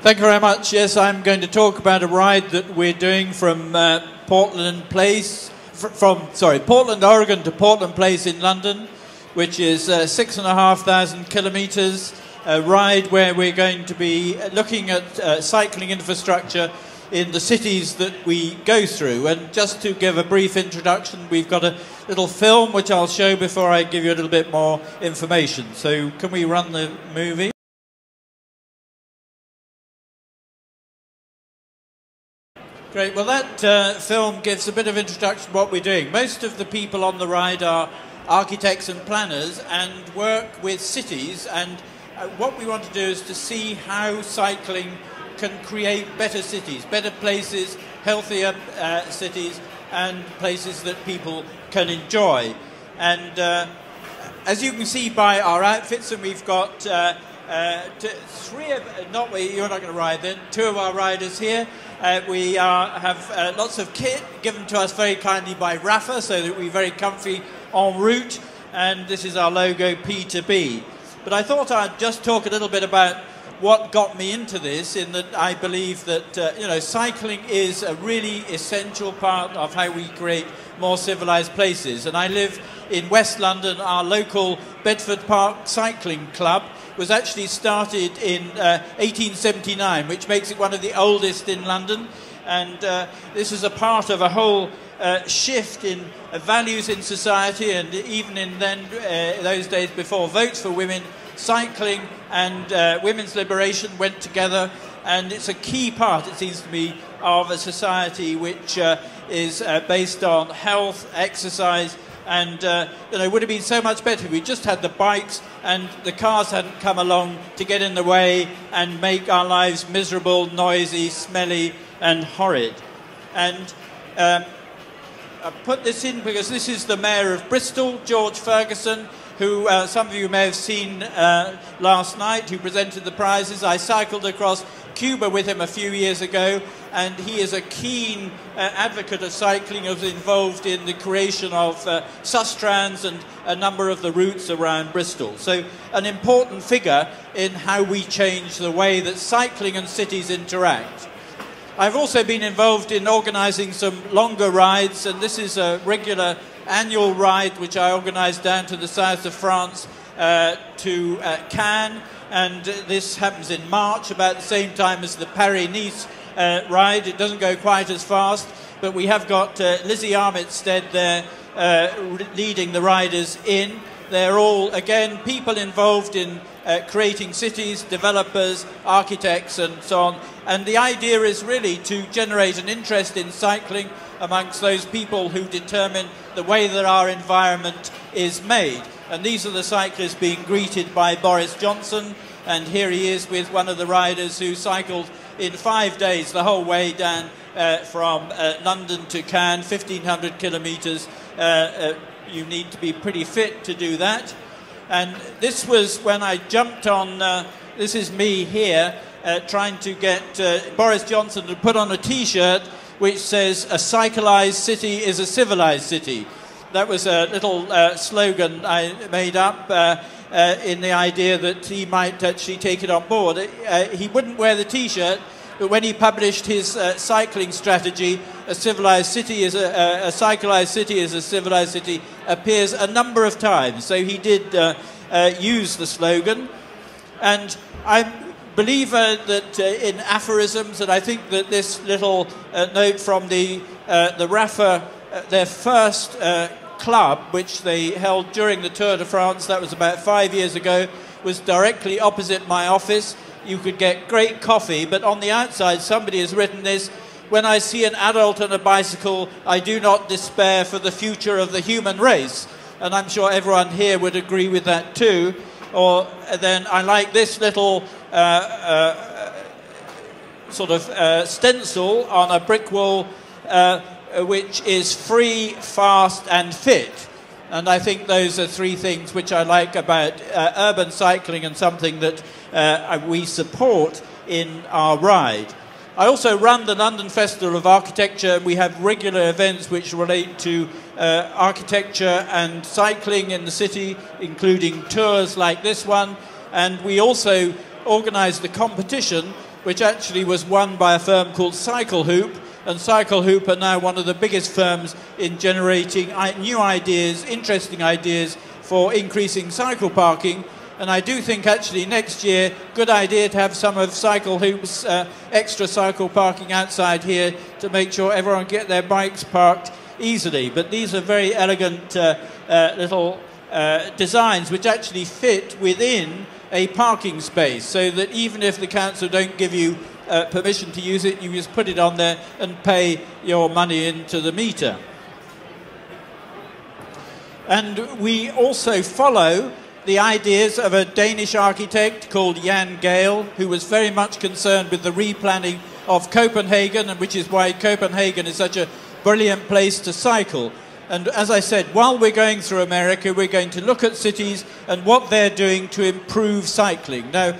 Thank you very much. Yes, I'm going to talk about a ride that we're doing from Portland, Oregon to Portland Place in London, which is 6,500 kilometres, a ride where we're going to be looking at cycling infrastructure in the cities that we go through. And just to give a brief introduction, we've got a little film which I'll show before I give you a little bit more information. So can we run the movie? Great. Well, that film gives a bit of introduction to what we're doing. Most of the people on the ride are architects and planners and work with cities, and what we want to do is to see how cycling can create better cities, better places, healthier cities, and places that people can enjoy. And as you can see by our outfits, and we've got you're not going to ride then, two of our riders here. We have lots of kit given to us very kindly by Rafa, so that we're very comfy en route, and this is our logo P2P. But I thought I'd just talk a little bit about what got me into this, in that I believe that cycling is a really essential part of how we create more civilised places. And I live in West London. Our local Bedford Park Cycling Club was actually started in 1879, which makes it one of the oldest in London. And this is a part of a whole shift in values in society, and even in those days before votes for women, cycling and women's liberation went together, and it's a key part, it seems to me, of a society which is based on health, exercise, and it would have been so much better if we just had the bikes and the cars hadn't come along to get in the way and make our lives miserable, noisy, smelly, and horrid. And I put this in because this is the Mayor of Bristol, George Ferguson, who some of you may have seen last night, who presented the prizes. I cycled across Cuba with him a few years ago, and he is a keen advocate of cycling. He was involved in the creation of Sustrans and a number of the routes around Bristol. So an important figure in how we change the way that cycling and cities interact. I've also been involved in organising some longer rides, and this is a regular annual ride which I organised down to the south of France to Cannes, and this happens in March, about the same time as the Paris-Nice ride. It doesn't go quite as fast, but we have got Lizzie Armitstead there leading the riders in. They're all, again, people involved in creating cities, developers, architects, and so on. And the idea is really to generate an interest in cycling amongst those people who determine the way that our environment is made. And these are the cyclists being greeted by Boris Johnson, and here he is with one of the riders who cycled in 5 days the whole way down from London to Cannes, 1,500 kilometres. You need to be pretty fit to do that. And this was when I jumped on, this is me here, trying to get Boris Johnson to put on a T-shirt which says, "A cyclised city is a civilised city." That was a little slogan I made up in the idea that he might actually take it on board. He wouldn't wear the T-shirt, but when he published his cycling strategy, a civilised city is a cyclised city is a civilised city, appears a number of times. So he did use the slogan, and I believe that in aphorisms, and I think that this little note from the Rafa, their first club, which they held during the Tour de France, that was about 5 years ago, was directly opposite my office. You could get great coffee, but on the outside somebody has written this: "When I see an adult on a bicycle, I do not despair for the future of the human race." And I'm sure everyone here would agree with that too. Or then I like this little stencil on a brick wall, which is "free, fast and fit." And I think those are three things which I like about urban cycling, and something that we support in our ride. I also run the London Festival of Architecture. We have regular events which relate to architecture and cycling in the city, including tours like this one. And we also organise the competition which actually was won by a firm called Cycle Hoop, and Cycle Hoop are now one of the biggest firms in generating new ideas, interesting ideas for increasing cycle parking. And I do think actually next year, good idea to have some of Cycle Hoop's extra cycle parking outside here to make sure everyone get their bikes parked easily. But these are very elegant little designs which actually fit within a parking space, so that even if the council don't give you permission to use it, you just put it on there and pay your money into the meter. And we also follow the ideas of a Danish architect called Jan Gehl, who was very much concerned with the replanning of Copenhagen, and which is why Copenhagen is such a brilliant place to cycle. And as I said, while we're going through America, we're going to look at cities and what they're doing to improve cycling. Now,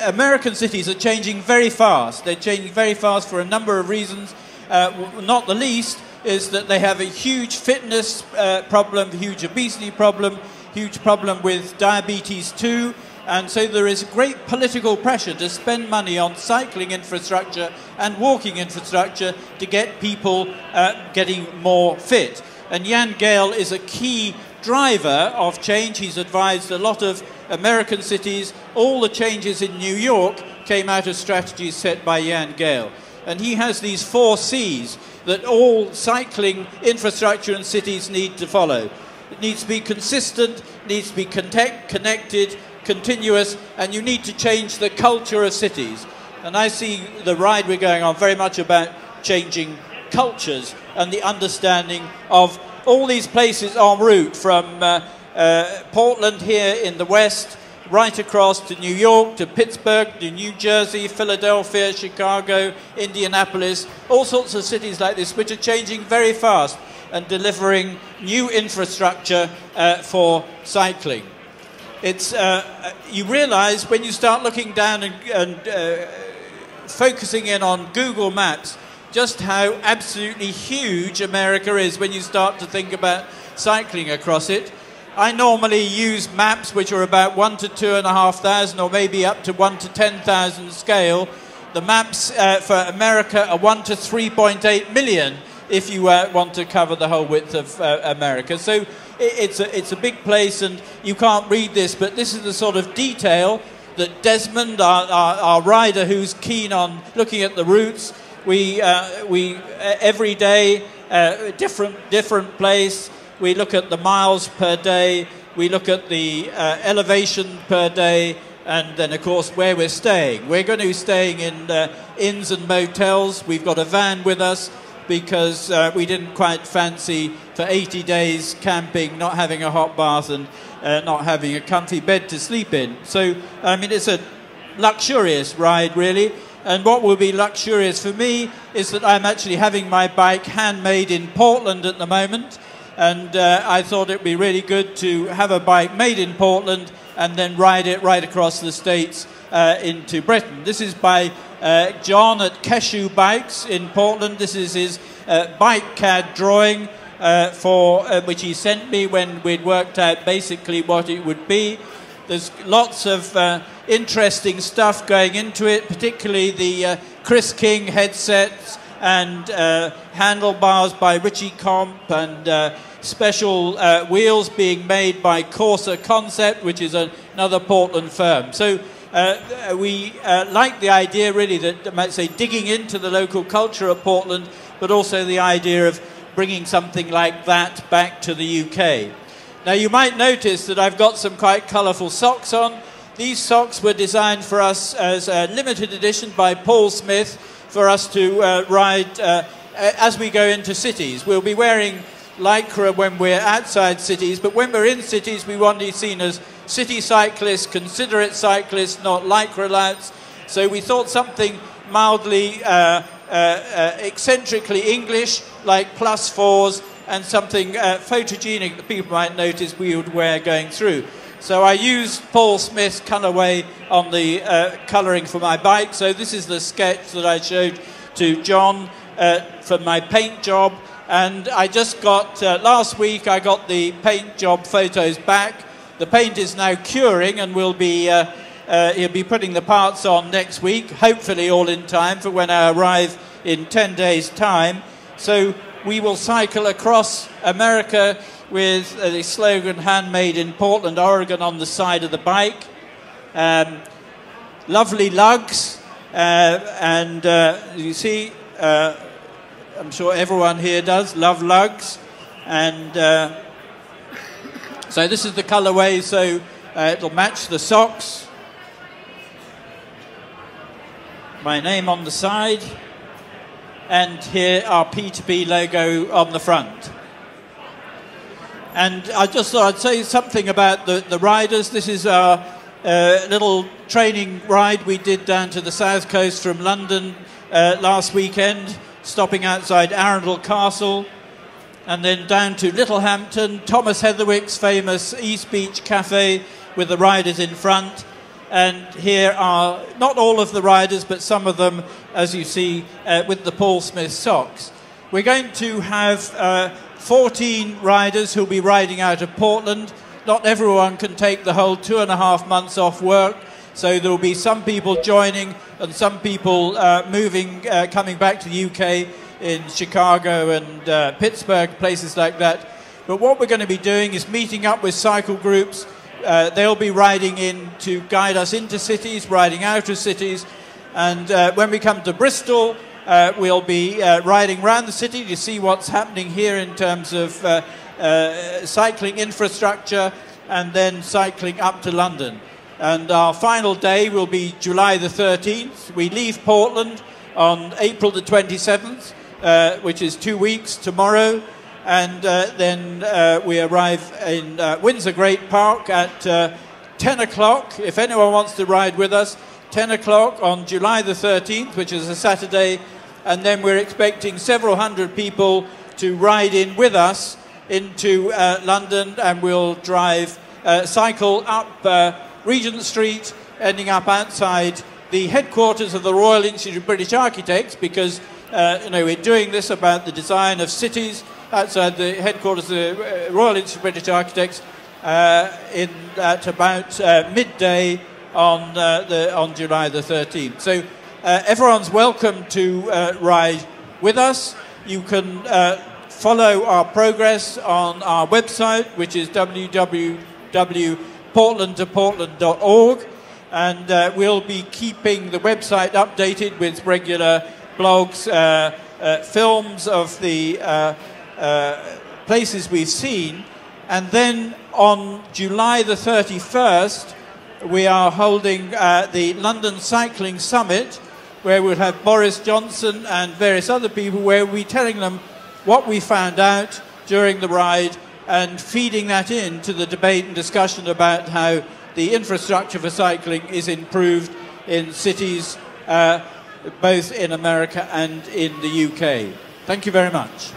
American cities are changing very fast. They're changing very fast for a number of reasons. Not the least is that they have a huge fitness problem, huge obesity problem, huge problem with diabetes too. And so there is great political pressure to spend money on cycling infrastructure and walking infrastructure to get people getting more fit. And Jan Gehl is a key driver of change. He's advised a lot of American cities. All the changes in New York came out of strategies set by Jan Gehl. And he has these 4 C's that all cycling infrastructure and cities need to follow. It needs to be consistent, needs to be connected, continuous, and you need to change the culture of cities. And I see the ride we're going on very much about changing cultures and the understanding of all these places en route, from Portland here in the west, right across to New York, to Pittsburgh, to New Jersey, Philadelphia, Chicago, Indianapolis, all sorts of cities like this which are changing very fast and delivering new infrastructure for cycling. It's, you realize when you start looking down and focusing in on Google Maps just how absolutely huge America is when you start to think about cycling across it. I normally use maps which are about 1 to 2,500 or maybe up to 1 to 10,000 scale. The maps for America are 1 to 3.8 million if you want to cover the whole width of America. So it's a big place, and you can't read this, but this is the sort of detail that Desmond, our rider who's keen on looking at the routes, we every day, different place. We look at the miles per day. We look at the elevation per day, and then of course where we're staying. We're going to be staying in inns and motels. We've got a van with us because we didn't quite fancy for 80 days camping, not having a hot bath and not having a comfy bed to sleep in. So I mean, it's a luxurious ride really. And what will be luxurious for me is that I'm actually having my bike handmade in Portland at the moment. And I thought it would be really good to have a bike made in Portland and then ride it right across the States into Britain. This is by John at Cashew Bikes in Portland. This is his bike CAD drawing for which he sent me when we'd worked out basically what it would be. There's lots of interesting stuff going into it, particularly the Chris King headsets and handlebars by Richie Comp, and special wheels being made by Corsa Concept, which is another Portland firm. So we like the idea really that, I might say, digging into the local culture of Portland, but also the idea of bringing something like that back to the UK. Now you might notice that I've got some quite colourful socks on. These socks were designed for us as a limited edition by Paul Smith for us to ride as we go into cities. We'll be wearing Lycra when we're outside cities, but when we're in cities we want to be seen as city cyclists, considerate cyclists, not Lycra louts. So we thought something mildly eccentrically English, like +4s, and something photogenic that people might notice we would wear going through. So I used Paul Smith's colourway on the colouring for my bike. So this is the sketch that I showed to John for my paint job. And I just got, last week I got the paint job photos back. The paint is now curing and will be he'll be putting the parts on next week, hopefully all in time for when I arrive in 10 days' time. So we will cycle across America with the slogan "Handmade in Portland, Oregon" on the side of the bike. Lovely lugs, and you see, I'm sure everyone here does love lugs. And so this is the colourway, so it'll match the socks. My name on the side, and here our P2P logo on the front. And I just thought I'd say something about the riders. This is our little training ride we did down to the south coast from London last weekend, stopping outside Arundel Castle, and then down to Littlehampton, Thomas Heatherwick's famous East Beach Cafe with the riders in front. And here are not all of the riders, but some of them, as you see, with the Paul Smith socks. We're going to have 14 riders who'll be riding out of Portland. Not everyone can take the whole 2.5 months off work, so there will be some people joining and some people coming back to the UK in Chicago and Pittsburgh, places like that. But what we're going to be doing is meeting up with cycle groups. They'll be riding in to guide us into cities, riding out of cities, and when we come to Bristol, we'll be riding around the city to see what's happening here in terms of cycling infrastructure, and then cycling up to London. And our final day will be July the 13th. We leave Portland on April the 27th, which is 2 weeks tomorrow. And then we arrive in Windsor Great Park at 10 o'clock. If anyone wants to ride with us, 10 o'clock on July the 13th, which is a Saturday. And then we're expecting several hundred people to ride in with us into London, and we'll cycle up Regent Street, ending up outside the headquarters of the Royal Institute of British Architects, because we're doing this about the design of cities outside the headquarters of the Royal Institute of British Architects at about midday on July the 13th. So everyone's welcome to ride with us. You can follow our progress on our website, which is www.portlandtoportland.org, and we'll be keeping the website updated with regular blogs, films of the places we've seen. And then on July the 31st, we are holding the London Cycling Summit, where we'll have Boris Johnson and various other people, where we'll be telling them what we found out during the ride and feeding that into the debate and discussion about how the infrastructure for cycling is improved in cities, both in America and in the UK. Thank you very much.